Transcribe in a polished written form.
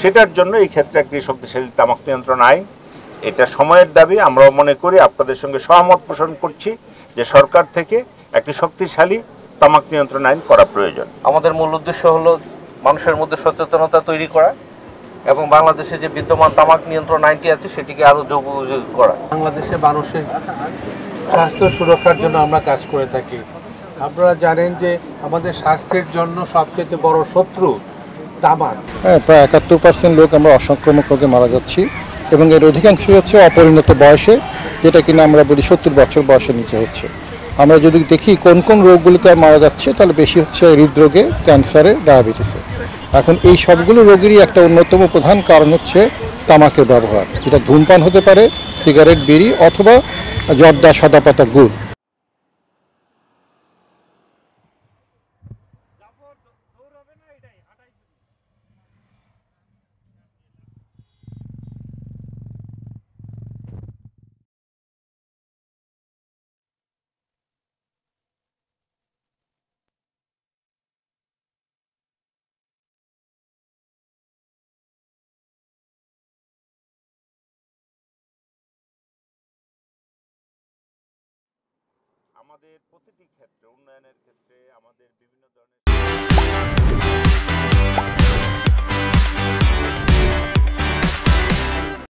সেটার জন্য এই ক্ষেত্রে একটি শক্তিশালী তামাক নিয়ন্ত্রণ আইন, এটা সময়ের দাবি। আমরাও মনে করি, আপনাদের সঙ্গে সহমত পোষণ করছি যে সরকার থেকে একটি শক্তিশালী তামাক নিয়ন্ত্রণ আইন করা প্রয়োজন। আমাদের মূল উদ্দেশ্য হলো মানুষের মধ্যে সচেতনতা তৈরি করা এবং বাংলাদেশে যে বিদ্যমান তামাক নিয়ন্ত্রণ আইনটি আছে সেটিকে আরও যুগোপযোগী করা। বাংলাদেশে মানুষের স্বাস্থ্য সুরক্ষার জন্য আমরা কাজ করে থাকি। আপনারা জানেন যে আমাদের স্বাস্থ্যের জন্য সবচেয়ে বড় শত্রু তামাক। প্রায় 71% লোক আমরা অসংক্রামক রোগে মারা যাচ্ছি এবং এর অধিকাংশই হচ্ছে অপরিণত বয়সে, যেটা কিনা আমরা বলি 70 বছর বয়সের নিচে হচ্ছে। আমরা যদি দেখি কোন কোন রোগগুলিতে মারা যাচ্ছে, তাহলে বেশি হচ্ছে হৃদরোগে, ক্যান্সারে, ডায়াবেটিসে। এখন এই সবগুলো রোগেরই একটা অন্যতম প্রধান কারণ হচ্ছে তামাকের ব্যবহার, যেটা ধূমপান হতে পারে, সিগারেট, বিড়ি অথবা জর্দা, সাদাপাতা, গুড়। আমাদের প্রতিটি ক্ষেত্রে, উন্নয়নের ক্ষেত্রে আমাদের বিভিন্ন ধরনের